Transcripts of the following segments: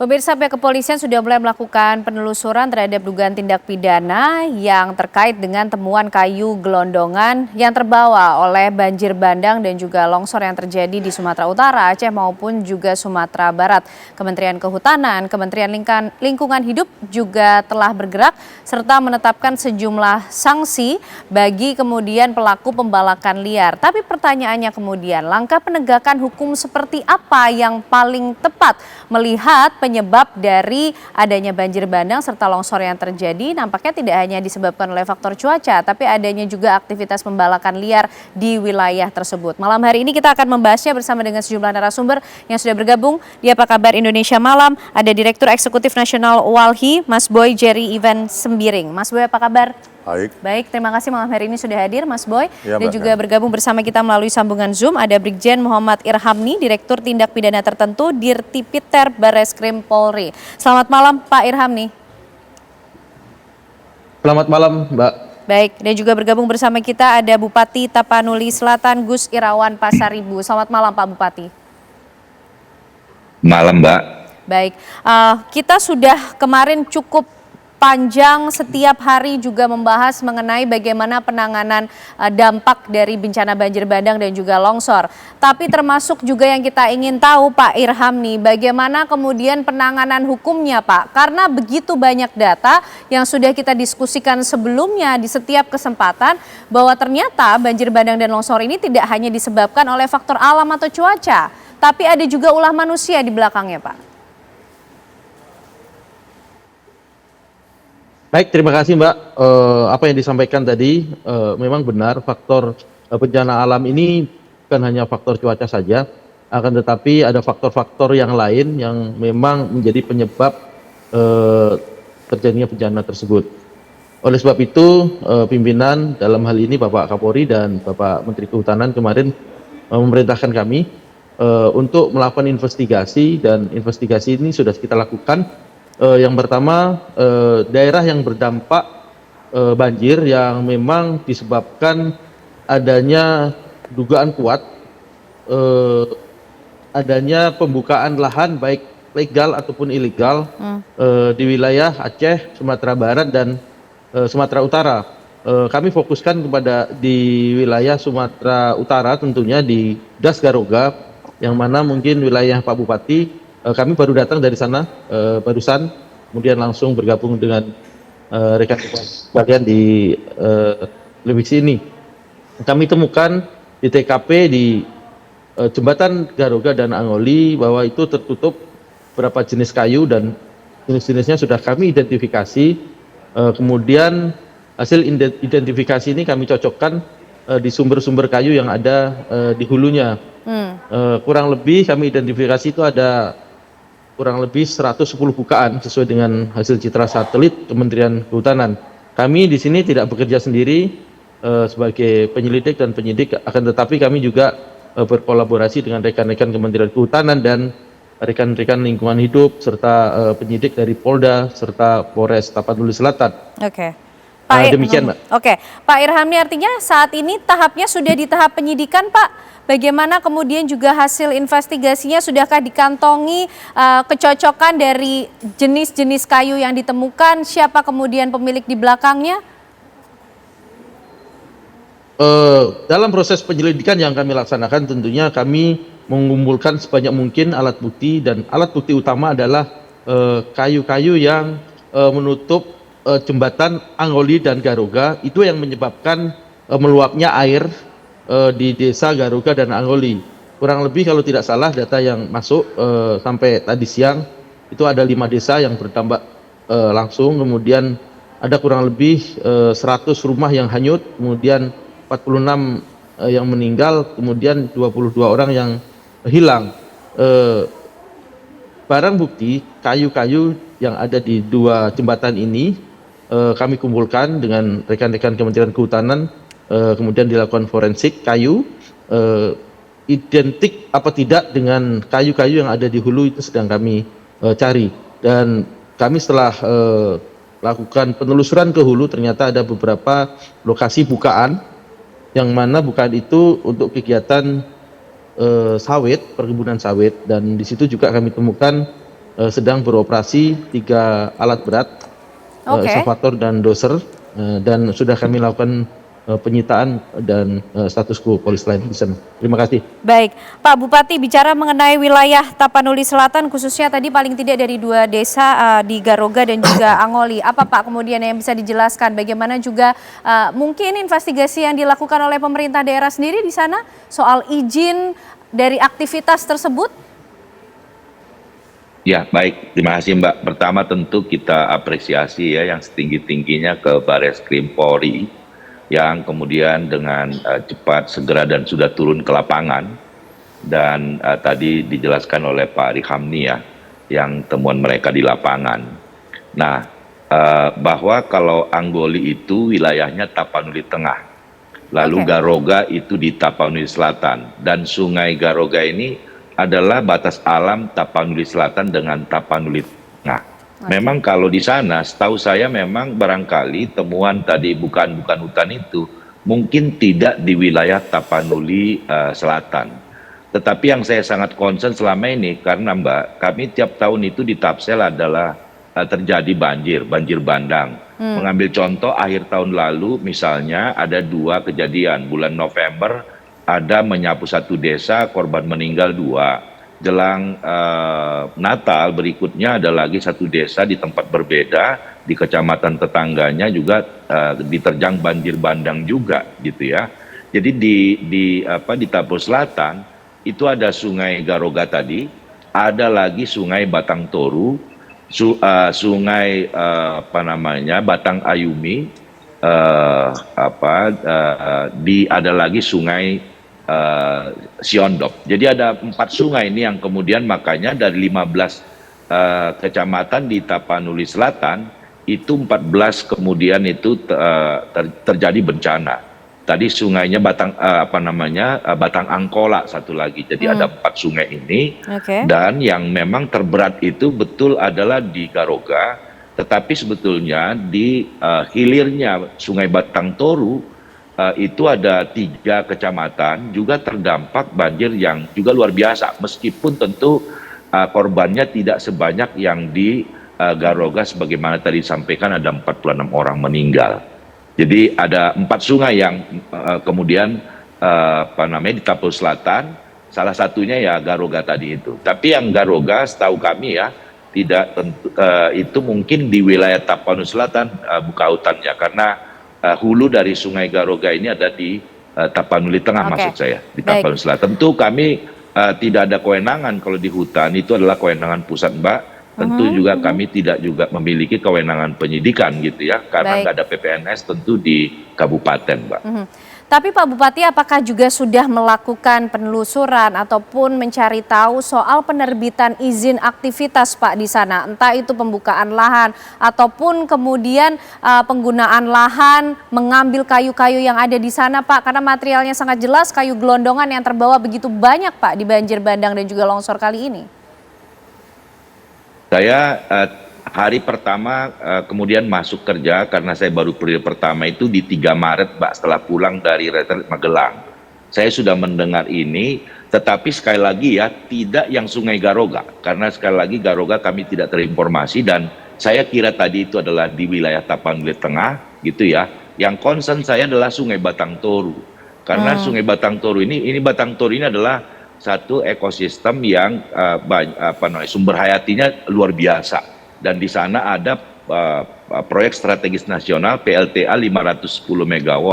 Pemirsa, pihak kepolisian sudah mulai melakukan penelusuran terhadap dugaan tindak pidana yang terkait dengan temuan kayu gelondongan yang terbawa oleh banjir bandang dan juga longsor yang terjadi di Sumatera Utara, Aceh maupun juga Sumatera Barat. Kementerian Kehutanan, Kementerian Lingkungan Hidup juga telah bergerak serta menetapkan sejumlah sanksi bagi kemudian pelaku pembalakan liar. Tapi pertanyaannya kemudian, langkah penegakan hukum seperti apa yang paling tepat melihat penyebab dari adanya banjir bandang serta longsor yang terjadi nampaknya tidak hanya disebabkan oleh faktor cuaca, tapi adanya juga aktivitas pembalakan liar di wilayah tersebut. Malam hari ini kita akan membahasnya bersama dengan sejumlah narasumber yang sudah bergabung di Apa Kabar Indonesia Malam. Ada Direktur Eksekutif Nasional Walhi, Mas Boy Jerry Ivan Sembiring. Mas Boy, apa kabar? Baik, terima kasih malam hari ini sudah hadir Mas Boy. Dan juga bergabung bersama kita melalui sambungan Zoom ada Brigjen Muhammad Irhamni, Direktur Tindak Pidana Tertentu Dirtipiter Bareskrim Polri. Selamat malam Pak Irhamni. Selamat malam Mbak. Baik, dan juga bergabung bersama kita ada Bupati Tapanuli Selatan Gus Irawan Pasaribu. Selamat malam Pak Bupati. Malam Mbak. Baik, kita sudah kemarin cukup panjang setiap hari juga membahas mengenai bagaimana penanganan dampak dari bencana banjir bandang dan juga longsor. Tapi termasuk juga yang kita ingin tahu Pak Irham nih, bagaimana kemudian penanganan hukumnya Pak? Karena begitu banyak data yang sudah kita diskusikan sebelumnya di setiap kesempatan bahwa ternyata banjir bandang dan longsor ini tidak hanya disebabkan oleh faktor alam atau cuaca, tapi ada juga ulah manusia di belakangnya Pak. Baik, terima kasih Mbak. Apa yang disampaikan tadi memang benar, faktor bencana alam ini bukan hanya faktor cuaca saja, akan tetapi ada faktor-faktor yang lain yang memang menjadi penyebab terjadinya bencana tersebut. Oleh sebab itu, pimpinan dalam hal ini Bapak Kapolri dan Bapak Menteri Kehutanan kemarin memerintahkan kami untuk melakukan investigasi, dan investigasi ini sudah kita lakukan. Yang pertama, daerah yang berdampak banjir yang memang disebabkan adanya dugaan kuat adanya pembukaan lahan baik legal ataupun ilegal di wilayah Aceh, Sumatera Barat dan Sumatera Utara. Kami fokuskan kepada di wilayah Sumatera Utara, tentunya di Das Garoga, yang mana mungkin wilayah Pak Bupati kami baru datang dari sana barusan, kemudian langsung bergabung dengan rekan bagian di lebih sini. Kami temukan di TKP di jembatan Garoga dan Angoli bahwa itu tertutup beberapa jenis kayu dan jenis-jenisnya sudah kami identifikasi. Kemudian hasil identifikasi ini kami cocokkan di sumber-sumber kayu yang ada di hulunya. Kurang lebih kami identifikasi itu ada kurang lebih 110 bukaan sesuai dengan hasil citra satelit Kementerian Kehutanan. Kami di sini tidak bekerja sendiri sebagai penyelidik dan penyidik, akan tetapi kami juga berkolaborasi dengan rekan-rekan Kementerian Kehutanan dan rekan-rekan lingkungan hidup serta penyidik dari Polda serta Polres Tapanuli Selatan. Oke. Demikian Mbak. Oke, Pak Irhamni, artinya saat ini tahapnya sudah di tahap penyidikan Pak. Bagaimana kemudian juga hasil investigasinya, sudahkah dikantongi kecocokan dari jenis-jenis kayu yang ditemukan, siapa kemudian pemilik di belakangnya? Dalam proses penyelidikan yang kami laksanakan, tentunya kami mengumpulkan sebanyak mungkin alat bukti, dan alat bukti utama adalah kayu-kayu yang menutup jembatan Angoli dan Garoga, itu yang menyebabkan meluapnya air di desa Garoga dan Angoli. Kurang lebih kalau tidak salah data yang masuk sampai tadi siang itu ada 5 desa yang berdampak langsung, kemudian ada kurang lebih 100 rumah yang hanyut, kemudian 46 yang meninggal, kemudian 22 orang yang hilang. Barang bukti kayu-kayu yang ada di 2 jembatan ini kami kumpulkan dengan rekan-rekan Kementerian Kehutanan, kemudian dilakukan forensik kayu, identik apa tidak dengan kayu-kayu yang ada di hulu itu sedang kami cari. Dan kami setelah lakukan penelusuran ke hulu, ternyata ada beberapa lokasi bukaan, yang mana bukaan itu untuk kegiatan sawit, perkebunan sawit, dan di situ juga kami temukan sedang beroperasi 3 alat berat, Oke. eskavator dan doser, dan sudah kami lakukan penyitaan dan status quo polis lain di sana. Terima kasih. Baik, Pak Bupati, bicara mengenai wilayah Tapanuli Selatan khususnya tadi paling tidak dari 2 desa di Garoga dan juga Angoli. Apa Pak kemudian yang bisa dijelaskan? Bagaimana juga mungkin investigasi yang dilakukan oleh pemerintah daerah sendiri di sana soal izin dari aktivitas tersebut? Ya, baik. Terima kasih Mbak. Pertama tentu kita apresiasi ya yang setinggi-tingginya ke Bareskrim Polri yang kemudian dengan cepat, segera dan sudah turun ke lapangan. Dan tadi dijelaskan oleh Pak Rihamni ya, yang temuan mereka di lapangan. Nah, bahwa kalau Anggoli itu wilayahnya Tapanuli Tengah, lalu Garoga itu di Tapanuli Selatan, dan Sungai Garoga ini adalah batas alam Tapanuli Selatan dengan Tapanuli Tengah. Memang kalau di sana, setahu saya memang barangkali temuan tadi bukan hutan itu mungkin tidak di wilayah Tapanuli Selatan. Tetapi yang saya sangat concern selama ini karena Mbak, kami tiap tahun itu di Tapsel adalah terjadi banjir bandang. Mengambil contoh akhir tahun lalu misalnya ada 2 kejadian. Bulan November ada menyapu 1 desa, korban meninggal 2. Jelang Natal berikutnya ada lagi 1 desa di tempat berbeda, di kecamatan tetangganya juga diterjang banjir bandang juga gitu ya. Jadi di Tapur Selatan itu ada Sungai Garoga tadi, ada lagi Sungai Batang Toru, Sungai Batang Ayumi, ada lagi Sungai Siondop. Jadi ada 4 sungai ini yang kemudian makanya dari 15 kecamatan di Tapanuli Selatan itu 14 kemudian itu terjadi bencana. Tadi sungainya Batang Batang Angkola satu lagi. Jadi ada 4 sungai ini. Dan yang memang terberat itu betul adalah di Garoga, tetapi sebetulnya di hilirnya Sungai Batang Toru itu ada 3 kecamatan juga terdampak banjir yang juga luar biasa, meskipun tentu korbannya tidak sebanyak yang di Garoga sebagaimana tadi disampaikan ada 46 orang meninggal. Jadi ada 4 sungai yang kemudian di Tapur Selatan, salah satunya ya Garoga tadi itu. Tapi yang Garoga setahu kami ya tidak itu mungkin di wilayah Tapanuli Selatan buka hutannya karena hulu dari Sungai Garoga ini ada di Tapanuli Tengah maksud saya di Tapanuli Selatan. Tentu kami tidak ada kewenangan kalau di hutan, itu adalah kewenangan pusat Mbak. Tentu juga kami tidak juga memiliki kewenangan penyidikan gitu ya, karena nggak ada PPNS tentu di kabupaten Mbak. Tapi Pak Bupati, apakah juga sudah melakukan penelusuran ataupun mencari tahu soal penerbitan izin aktivitas Pak di sana? Entah itu pembukaan lahan ataupun kemudian penggunaan lahan, mengambil kayu-kayu yang ada di sana Pak. Karena materialnya sangat jelas, kayu gelondongan yang terbawa begitu banyak Pak di banjir bandang dan juga longsor kali ini. Saya hari pertama kemudian masuk kerja karena saya baru periode pertama itu di 3 Maret Mbak, setelah pulang dari retret Magelang. Saya sudah mendengar ini, tetapi sekali lagi ya tidak yang Sungai Garoga, karena sekali lagi Garoga kami tidak terinformasi dan saya kira tadi itu adalah di wilayah Tapanuli Tengah gitu ya. Yang concern saya adalah Sungai Batang Toru, karena Sungai Batang Toru ini Batang Toru ini adalah satu ekosistem yang sumber hayatinya luar biasa, dan di sana ada proyek strategis nasional PLTA 510 MW.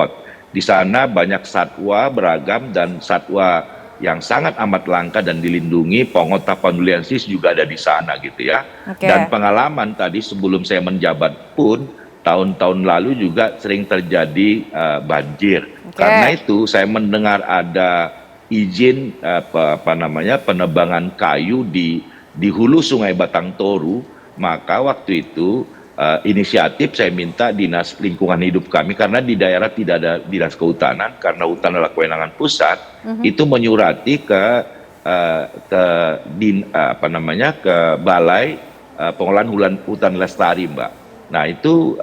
Di sana banyak satwa beragam dan satwa yang sangat amat langka dan dilindungi. Pongo tapanuliensis juga ada di sana gitu ya. Dan pengalaman tadi sebelum saya menjabat pun tahun-tahun lalu juga sering terjadi banjir. Karena itu saya mendengar ada izin penebangan kayu di hulu Sungai Batang Toru, maka waktu itu inisiatif saya minta Dinas Lingkungan Hidup kami, karena di daerah tidak ada Dinas Kehutanan karena hutan adalah kewenangan pusat, itu menyurati ke Balai Pengelolaan Hutan Lestari Mbak. Nah itu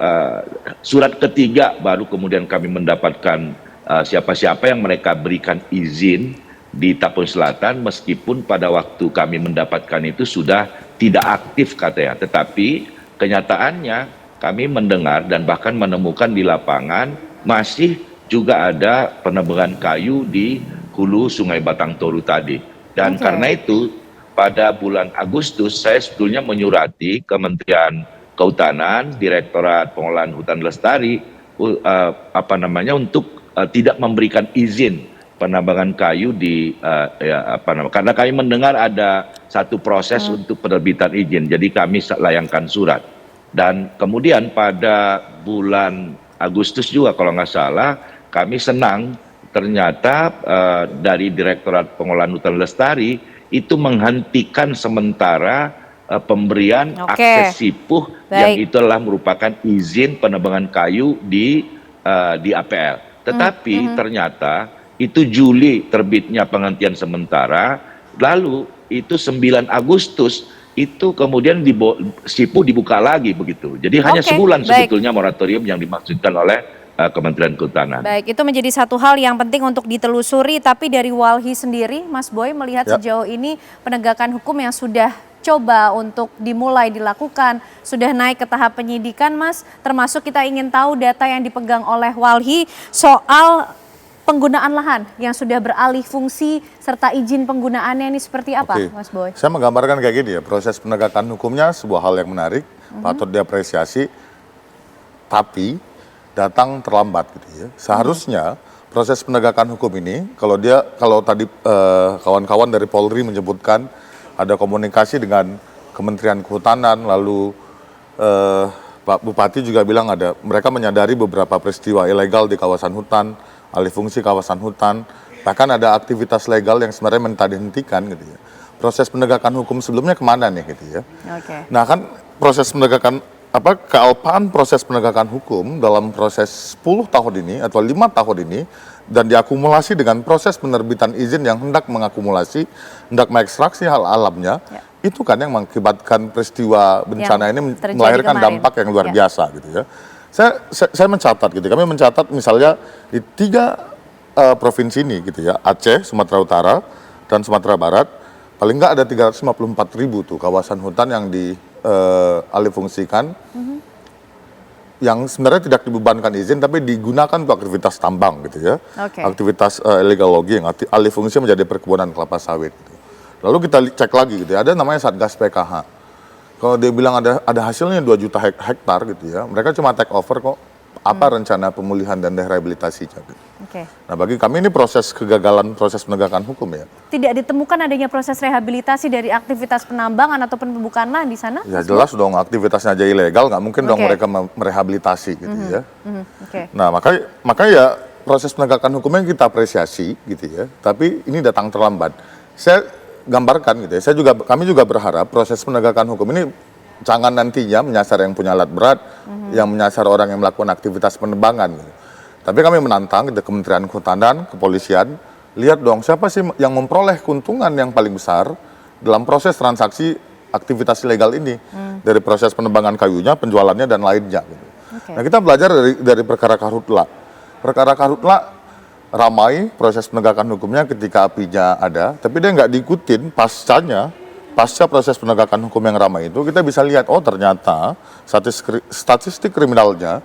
surat ketiga baru kemudian kami mendapatkan siapa-siapa yang mereka berikan izin di Tapur Selatan, meskipun pada waktu kami mendapatkan itu sudah tidak aktif katanya. Tetapi kenyataannya kami mendengar dan bahkan menemukan di lapangan masih juga ada penebangan kayu di hulu Sungai Batang Toru tadi. Dan karena itu pada bulan Agustus saya sebetulnya menyurati Kementerian Kehutanan, Direktorat Pengelolaan Hutan Lestari untuk tidak memberikan izin penambangan kayu di karena kami mendengar ada satu proses untuk penerbitan izin, jadi kami layangkan surat. Dan kemudian pada bulan Agustus juga kalau nggak salah kami senang ternyata dari Direktorat Pengelolaan Hutan Lestari itu menghentikan sementara pemberian akses sipuh yang itu adalah merupakan izin penebangan kayu di APL. Tetapi ternyata itu Juli terbitnya penghentian sementara, lalu itu 9 Agustus itu kemudian sipuh dibuka lagi begitu. Jadi hanya sebulan sebetulnya moratorium yang dimaksudkan oleh Kementerian Kehutanan. Baik, itu menjadi satu hal yang penting untuk ditelusuri, tapi dari Walhi sendiri, Mas Boy melihat sejauh ini penegakan hukum yang sudah coba untuk dimulai dilakukan, sudah naik ke tahap penyidikan, Mas, termasuk kita ingin tahu data yang dipegang oleh Walhi soal penggunaan lahan yang sudah beralih fungsi serta izin penggunaannya ini seperti apa, Mas Boy? Saya menggambarkan kayak gini ya, proses penegakan hukumnya sebuah hal yang menarik, patut diapresiasi, tapi datang terlambat gitu ya. Seharusnya proses penegakan hukum ini, kalau tadi kawan-kawan dari Polri menyebutkan ada komunikasi dengan Kementerian Kehutanan, lalu Pak Bupati juga bilang mereka menyadari beberapa peristiwa ilegal di kawasan hutan, alih fungsi kawasan hutan, bahkan ada aktivitas legal yang sebenarnya minta dihentikan gitu ya. Proses penegakan hukum sebelumnya kemana nih gitu ya. Nah kan proses penegakan kealpaan proses penegakan hukum dalam proses 10 tahun ini atau 5 tahun ini dan diakumulasi dengan proses penerbitan izin yang hendak mengekstraksi hal alamnya, itu kan yang mengakibatkan peristiwa bencana ini melahirkan dampak yang luar biasa gitu ya. Saya mencatat gitu, kami mencatat misalnya di 3 provinsi ini gitu ya, Aceh, Sumatera Utara, dan Sumatera Barat, paling nggak ada 354.000 tuh kawasan hutan yang dialih fungsikan, yang sebenarnya tidak dibebankan izin tapi digunakan untuk aktivitas tambang gitu ya, aktivitas illegal logging, alih fungsi menjadi perkebunan kelapa sawit. Gitu. Lalu kita cek lagi gitu ya, ada namanya Satgas PKH. Kalau dia bilang ada hasilnya 2 juta hektar gitu ya, mereka cuma take over kok. Apa rencana pemulihan dan rehabilitasinya? Gitu. Nah bagi kami ini proses kegagalan proses penegakan hukum ya. Tidak ditemukan adanya proses rehabilitasi dari aktivitas penambangan ataupun pembukaan lahan di sana? Ya jelas dong, aktivitasnya aja ilegal, nggak mungkin dong mereka merehabilitasi gitu ya. Nah makanya ya proses penegakan hukumnya kita apresiasi gitu ya, tapi ini datang terlambat. Saya gambarkan gitu ya, kami juga berharap proses penegakan hukum ini jangan nantinya menyasar yang punya alat berat, yang menyasar orang yang melakukan aktivitas penebangan. Gitu. Tapi kami menantang gitu, Kementerian Kehutanan, Kepolisian, lihat dong siapa sih yang memperoleh keuntungan yang paling besar dalam proses transaksi aktivitas ilegal ini, dari proses penebangan kayunya, penjualannya dan lainnya. Gitu. Nah kita belajar dari perkara Karhutla. Perkara Karhutla ramai proses penegakan hukumnya ketika apinya ada, tapi dia nggak diikutin pasca proses penegakan hukum yang ramai itu, kita bisa lihat, oh ternyata statistik kriminalnya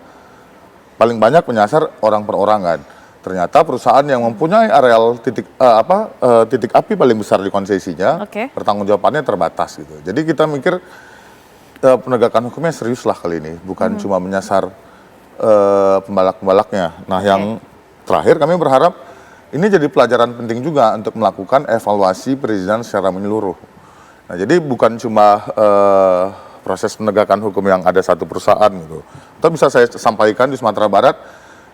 paling banyak menyasar orang perorangan. Ternyata perusahaan yang mempunyai areal titik api paling besar di konsesinya, pertanggungjawabannya terbatas gitu. Jadi kita mikir penegakan hukumnya serius lah kali ini, bukan cuma menyasar pembalak-pembalaknya. Nah yang terakhir kami berharap ini jadi pelajaran penting juga untuk melakukan evaluasi perizinan secara menyeluruh. Nah, jadi bukan cuma proses penegakan hukum yang ada satu perusahaan gitu. Atau bisa saya sampaikan di Sumatera Barat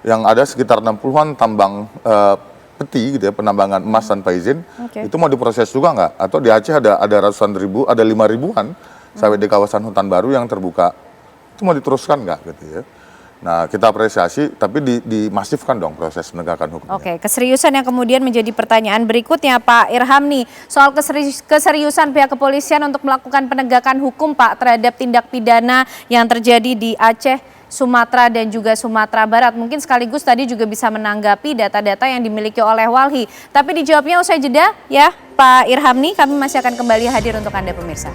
yang ada sekitar 60-an tambang peti gitu ya, penambangan emas tanpa izin, itu mau diproses juga nggak? Atau di Aceh ada ratusan ribu, ada 5.000-an sawit di kawasan hutan baru yang terbuka, itu mau diteruskan nggak gitu ya? Nah, kita apresiasi, tapi dimasifkan dong proses penegakan hukumnya. Keseriusan yang kemudian menjadi pertanyaan berikutnya Pak Irham nih, soal keseriusan pihak kepolisian untuk melakukan penegakan hukum Pak terhadap tindak pidana yang terjadi di Aceh, Sumatera dan juga Sumatera Barat. Mungkin sekaligus tadi juga bisa menanggapi data-data yang dimiliki oleh Walhi. Tapi dijawabnya usai jeda ya Pak Irham nih, kami masih akan kembali hadir untuk Anda pemirsa.